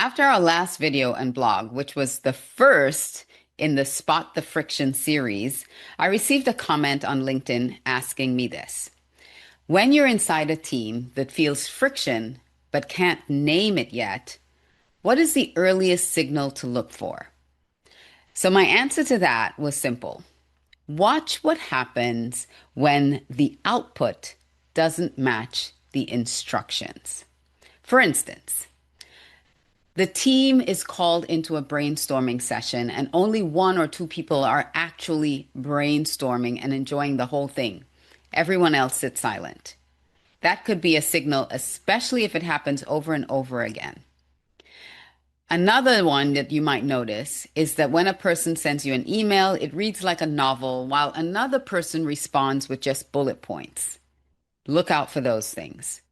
After our last video and blog, which was the first in the Spot the Friction series, I received a comment on LinkedIn asking me this. When you're inside a team that feels friction but can't name it yet, what is the earliest signal to look for? So my answer to that was simple. Watch what happens when the output doesn't match the instructions. For instance, the team is called into a brainstorming session, and only one or two people are actually brainstorming and enjoying the whole thing. Everyone else sits silent. That could be a signal, especially if it happens over and over again. Another one that you might notice is that when a person sends you an email, it reads like a novel, while another person responds with just bullet points. Look out for those things,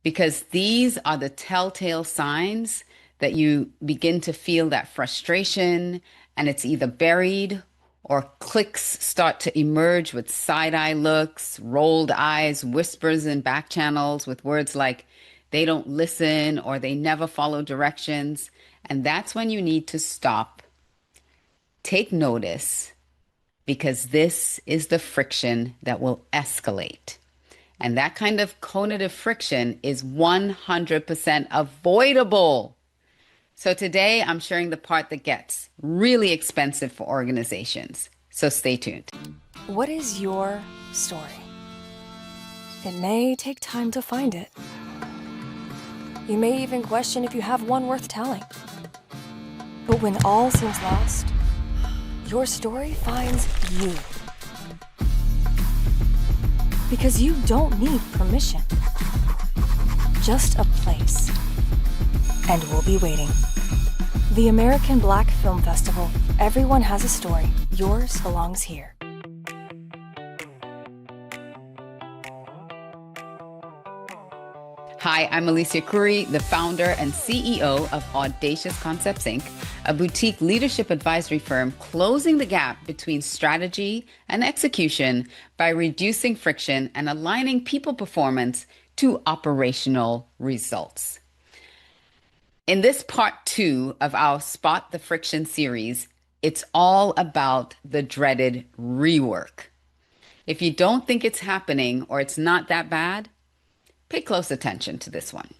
because these are the telltale signs that you begin to feel that frustration, and it's either buried or clicks start to emerge with side-eye looks, rolled eyes, whispers in back channels with words like they don't listen or they never follow directions. And that's when you need to stop, take notice, because this is the friction that will escalate. And that kind of cognitive friction is 100% avoidable. So today I'm sharing the part that gets really expensive for organizations. So stay tuned. What is your story? It may take time to find it. You may even question if you have one worth telling. But when all seems lost, your story finds you. Because you don't need permission, just a place. And we'll be waiting. The American Black Film Festival. Everyone has a story. Yours belongs here. Hi, I'm Alicia Curry, the founder and CEO of Audacious Concepts, Inc., a boutique leadership advisory firm closing the gap between strategy and execution by reducing friction and aligning people performance to operational results. In this part 2 of our Spot the Friction series, it's all about the dreaded rework. If you don't think it's happening or it's not that bad, pay close attention to this one.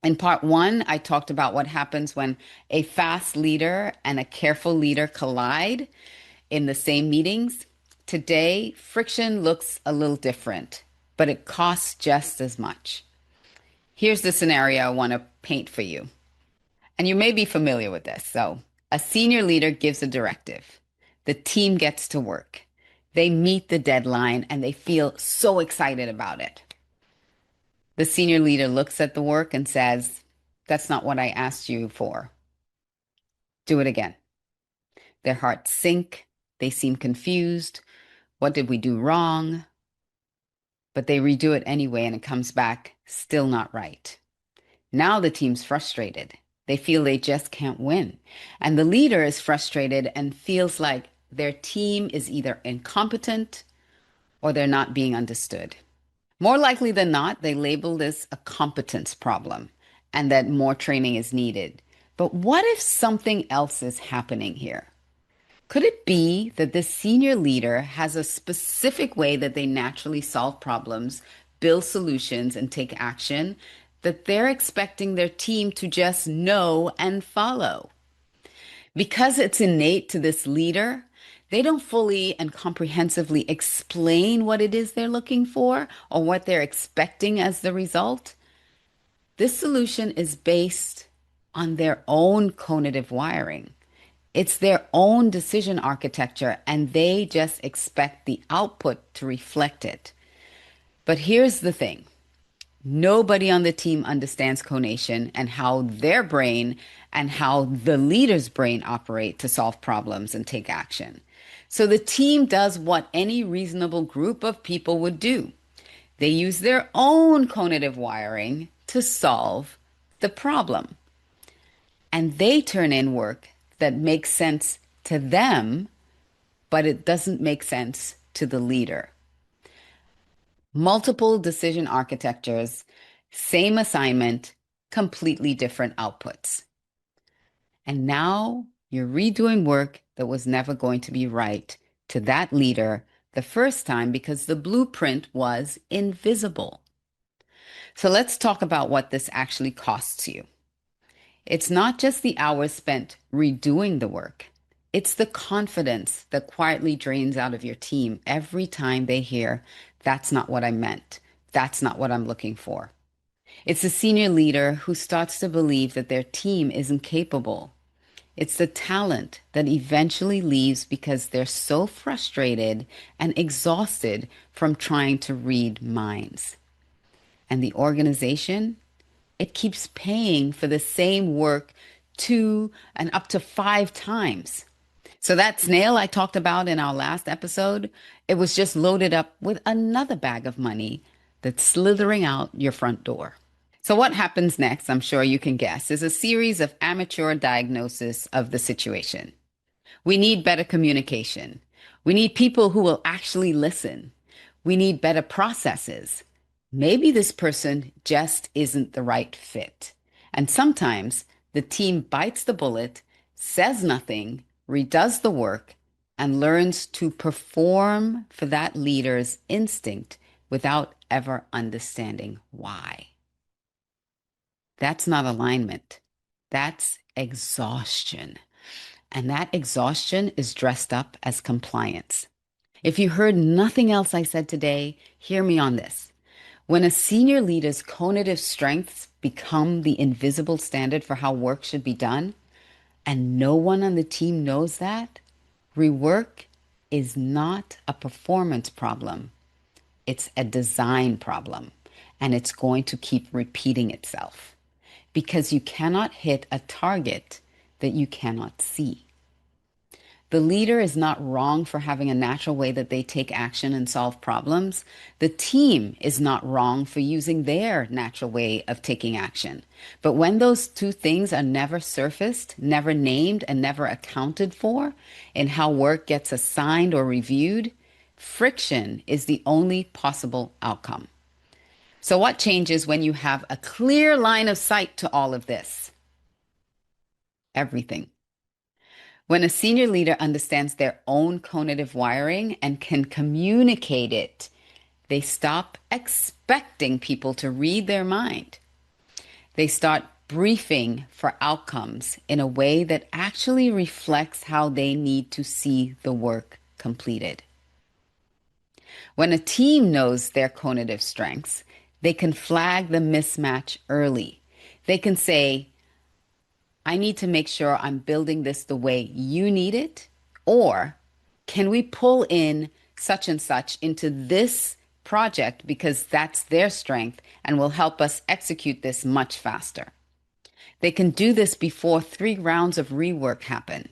In part 1, I talked about what happens when a fast leader and a careful leader collide in the same meetings. Today, friction looks a little different, but it costs just as much. Here's the scenario I want to paint for you. And you may be familiar with this. So, a senior leader gives a directive. The team gets to work. They meet the deadline and they feel so excited about it. The senior leader looks at the work and says, "That's not what I asked you for. Do it again." Their hearts sink. They seem confused. What did we do wrong? But they redo it anyway, and it comes back still not right. Now the team's frustrated. They feel they just can't win. And the leader is frustrated and feels like their team is either incompetent or they're not being understood. More likely than not, they label this a competence problem and that more training is needed. But what if something else is happening here? Could it be that the senior leader has a specific way that they naturally solve problems, build solutions, and take action that they're expecting their team to just know and follow? Because it's innate to this leader, they don't fully and comprehensively explain what it is they're looking for or what they're expecting as the result. This solution is based on their own cognitive wiring. It's their own decision architecture, and they just expect the output to reflect it. But here's the thing. Nobody on the team understands conation and how their brain and how the leader's brain operate to solve problems and take action. So the team does what any reasonable group of people would do. They use their own cognitive wiring to solve the problem. And they turn in work that makes sense to them, but it doesn't make sense to the leader. Multiple decision architectures, same assignment, completely different outputs. And now you're redoing work that was never going to be right to that leader the first time because the blueprint was invisible. So let's talk about what this actually costs you. It's not just the hours spent redoing the work. It's the confidence that quietly drains out of your team every time they hear, that's not what I meant. That's not what I'm looking for. It's the senior leader who starts to believe that their team isn't capable. It's the talent that eventually leaves because they're so frustrated and exhausted from trying to read minds. And the organization, it keeps paying for the same work 2 and up to 5 times. So that snail I talked about in our last episode, it was just loaded up with another bag of money that's slithering out your front door. So what happens next, I'm sure you can guess, is a series of amateur diagnosis of the situation. We need better communication. We need people who will actually listen. We need better processes. Maybe this person just isn't the right fit. And sometimes the team bites the bullet, says nothing, redoes the work, and learns to perform for that leader's instinct without ever understanding why. That's not alignment. That's exhaustion. And that exhaustion is dressed up as compliance. If you heard nothing else I said today, hear me on this. When a senior leader's cognitive strengths become the invisible standard for how work should be done, and no one on the team knows that, rework is not a performance problem. It's a design problem, and it's going to keep repeating itself because you cannot hit a target that you cannot see. The leader is not wrong for having a natural way that they take action and solve problems. The team is not wrong for using their natural way of taking action. But when those two things are never surfaced, never named, and never accounted for in how work gets assigned or reviewed, friction is the only possible outcome. So what changes when you have a clear line of sight to all of this? Everything. When a senior leader understands their own cognitive wiring and can communicate it, they stop expecting people to read their mind. They start briefing for outcomes in a way that actually reflects how they need to see the work completed. When a team knows their cognitive strengths, they can flag the mismatch early. They can say, I need to make sure I'm building this the way you need it, or can we pull in such and such into this project because that's their strength and will help us execute this much faster. They can do this before 3 rounds of rework happen.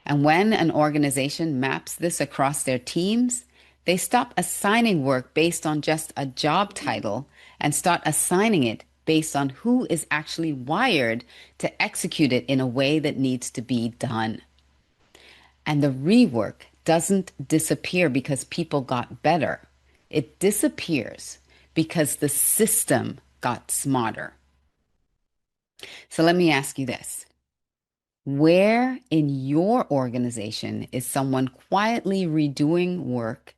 And when an organization maps this across their teams, they stop assigning work based on just a job title and start assigning it based on who is actually wired to execute it in a way that needs to be done. And the rework doesn't disappear because people got better. It disappears because the system got smarter. So let me ask you this. Where in your organization is someone quietly redoing work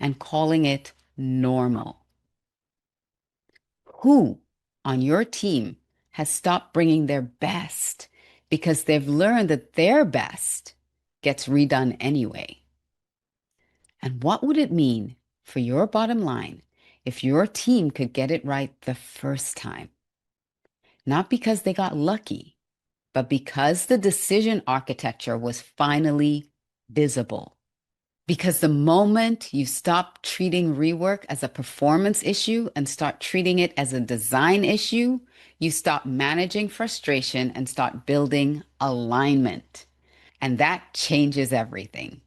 and calling it normal? Who on your team has stopped bringing their best because they've learned that their best gets redone anyway? And what would it mean for your bottom line if your team could get it right the first time? Not because they got lucky, but because the decision architecture was finally visible. Because the moment you stop treating rework as a performance issue and start treating it as a design issue, you stop managing frustration and start building alignment. And that changes everything.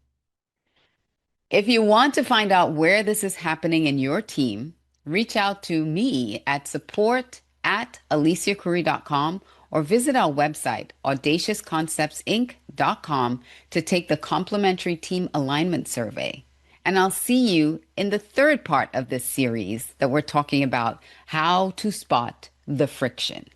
If you want to find out where this is happening in your team, reach out to me at support@aliciacurry.com or visit our website, audaciousconceptsinc.com, to take the complimentary team alignment survey. And I'll see you in the third part of this series that we're talking about how to spot the friction.